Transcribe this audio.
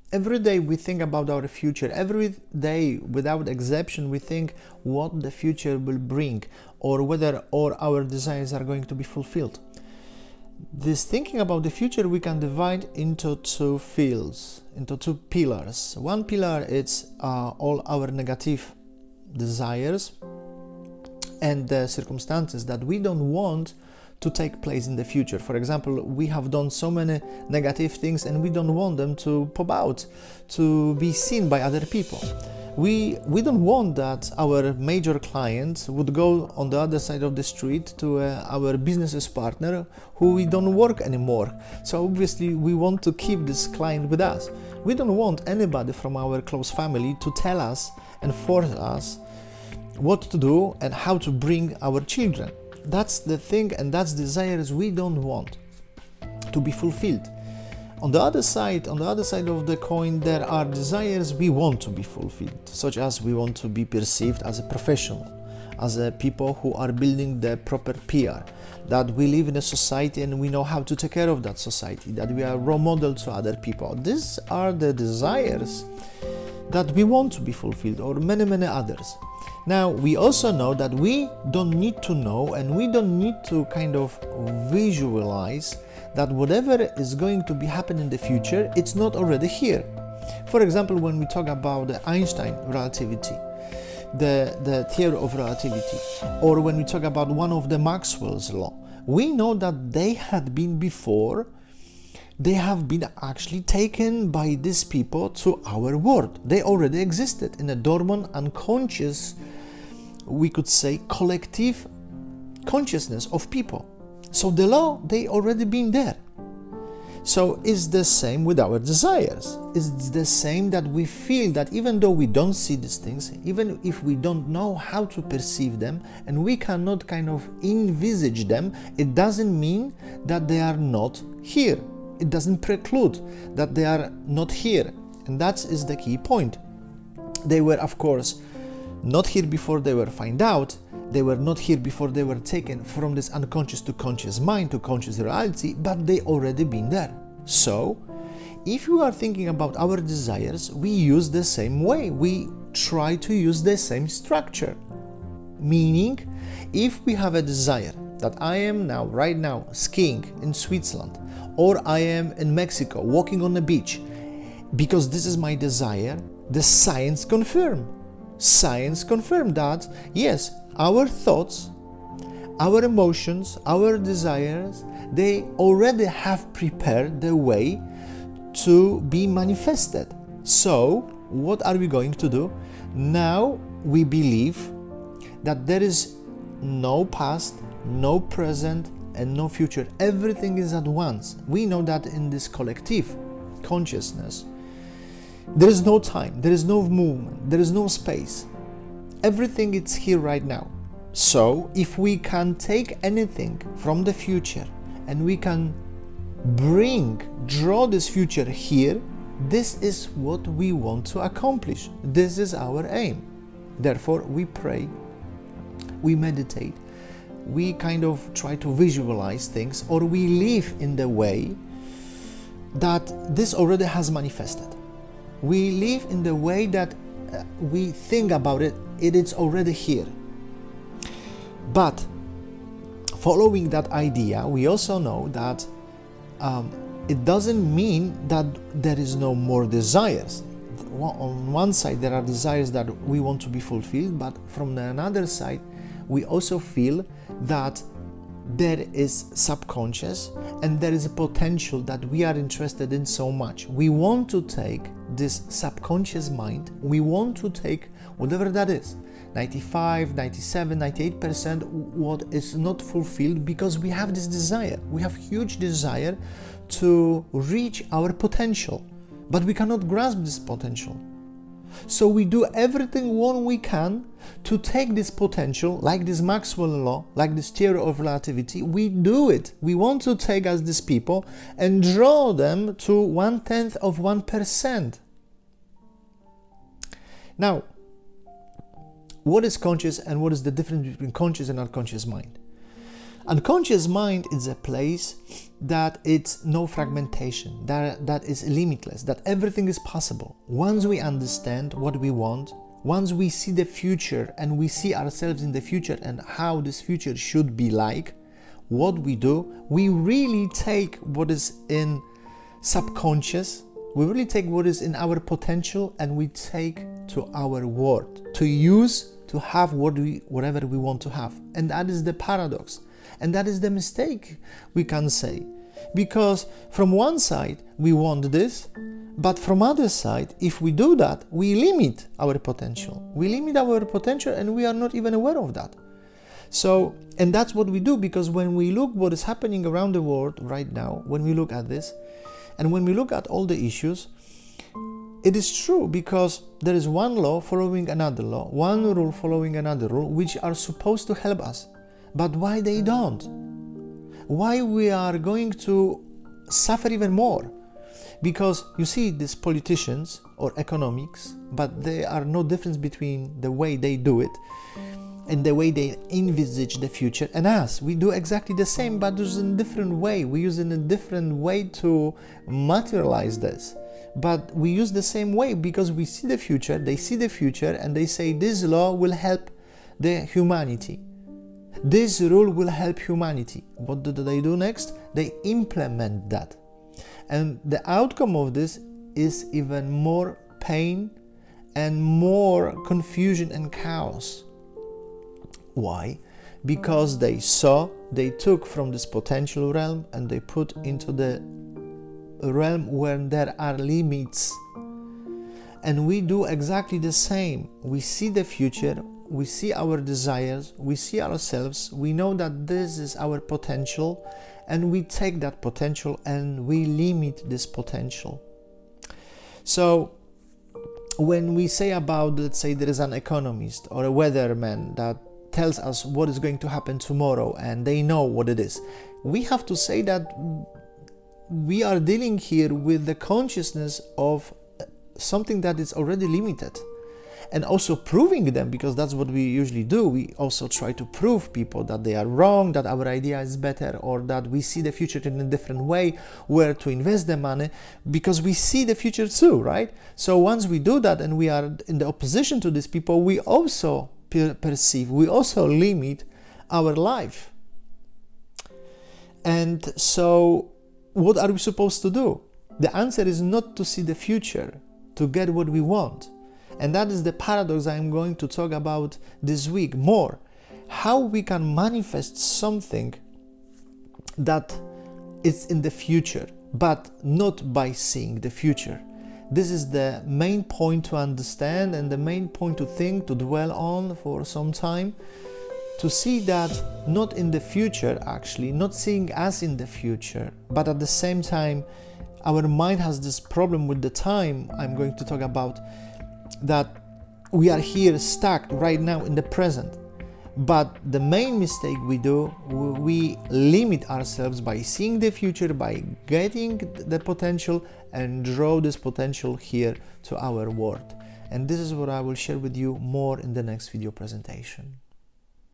Every day we think about our future. Every day, without exception, we think what the future will bring, or whether all our desires are going to be fulfilled. This thinking about the future we can divide into two fields, into two pillars. One pillar is all our negative desires and the circumstances that we don't want to take place in the future. For example, we have done so many negative things and we don't want them to pop out, to be seen by other people. We don't want that our major client would go on the other side of the street to our business partner who we don't work anymore. So obviously we want to keep this client with us. We don't want anybody from our close family to tell us and force us what to do and how to bring our children. That's the thing, and that's desires we don't want to be fulfilled. On the other side of the coin, there are desires we want to be fulfilled, such as we want to be perceived as a professional, as a people who are building the proper PR, that we live in a society and we know how to take care of that society, that we are role model to other people. These are the desires that we want to be fulfilled, or many others. Now, we also know that we don't need to know and we don't need to kind of visualize that whatever is going to be happening in the future, it's not already here. For example, when we talk about the Einstein relativity, the theory of relativity, or when we talk about one of the Maxwell's law, we know that they had been before. They have been actually taken by these people to our world. They already existed in a dormant, unconscious, we could say, collective consciousness of people. So the law, they already been there. So it's the same with our desires. It's the same that we feel that even though we don't see these things, even if we don't know how to perceive them, and we cannot kind of envisage them, it doesn't mean that they are not here. It doesn't preclude that they are not here. And that is the key point. They were, of course, not here before they were found out. They were not here before they were taken from this unconscious to conscious mind to conscious reality, but they already been there. So, if you are thinking about our desires, we use the same way. We try to use the same structure. Meaning, if we have a desire that I am now, right now, skiing in Switzerland, or I am in Mexico walking on the beach, because this is my desire, the science confirm that yes, our thoughts, our emotions, our desires, they already have prepared the way to be manifested. So what are we going to do? Now we believe that there is no past, no present, and no future. Everything is at once. We know that in this collective consciousness, there is no time, there is no movement, there is no space. Everything is here right now. So if we can take anything from the future and we can draw this future here, this is what we want to accomplish. This is our aim. Therefore, we pray, we meditate, we kind of try to visualize things, or we live in the way that this already has manifested. We live in the way that we think about it, it is already here. But following that idea, we also know that it doesn't mean that there is no more desires. On one side, there are desires that we want to be fulfilled, but from the another side, we also feel that there is subconscious and there is a potential that we are interested in so much. We want to take this subconscious mind, we want to take whatever that is, 95, 97, 98% what is not fulfilled, because we have this desire. We have huge desire to reach our potential, but we cannot grasp this potential. So we do everything what we can to take this potential, like this Maxwell law, like this theory of relativity. We do it. We want to take as these people and draw them to 1/10 of 1%. Now, what is conscious and what is the difference between conscious and unconscious mind? Unconscious mind is a place that it's no fragmentation, that is limitless, that everything is possible. Once we understand what we want, once we see the future and we see ourselves in the future and how this future should be like, what we do, we really take what is in subconscious, we really take what is in our potential and we take to our world, to use, to have whatever we want to have. And that is the paradox. And that is the mistake, we can say. Because from one side, we want this, but from other side, if we do that, we limit our potential. We limit our potential and we are not even aware of that. So, and that's what we do, because when we look what is happening around the world right now, when we look at this, and when we look at all the issues, it is true, because there is one law following another law, one rule following another rule, which are supposed to help us. But why they don't? Why we are going to suffer even more? Because you see these politicians or economics, but there are no difference between the way they do it and the way they envisage the future and us. We do exactly the same, but there's a different way. We use in a different way to materialize this. But we use the same way because we see the future, they see the future, and they say this law will help the humanity. This rule will help humanity. What do they do next? They implement that. And the outcome of this is even more pain and more confusion and chaos. Why? Because they took from this potential realm and they put into the realm where there are limits. And we do exactly the same. We see the future, we see our desires, we see ourselves, we know that this is our potential, and we take that potential and we limit this potential. So when we say about, let's say there is an economist or a weatherman that tells us what is going to happen tomorrow and they know what it is, we have to say that we are dealing here with the consciousness of something that is already limited, and also proving them, because that's what we usually do. We also try to prove people that they are wrong, that our idea is better, or that we see the future in a different way, where to invest the money, because we see the future too, right? So once we do that and we are in the opposition to these people, we also perceive, we also limit our life. And so what are we supposed to do? The answer is not to see the future, to get what we want. And that is the paradox I'm going to talk about this week more. How we can manifest something that is in the future, but not by seeing the future. This is the main point to understand and the main point to think, to dwell on for some time. To see that not in the future, actually, not seeing us in the future, but at the same time, our mind has this problem with the time I'm going to talk about, that we are here stuck right now in the present. But the main mistake we do, we limit ourselves by seeing the future, by getting the potential and draw this potential here to our world. And this is what I will share with you more in the next video presentation.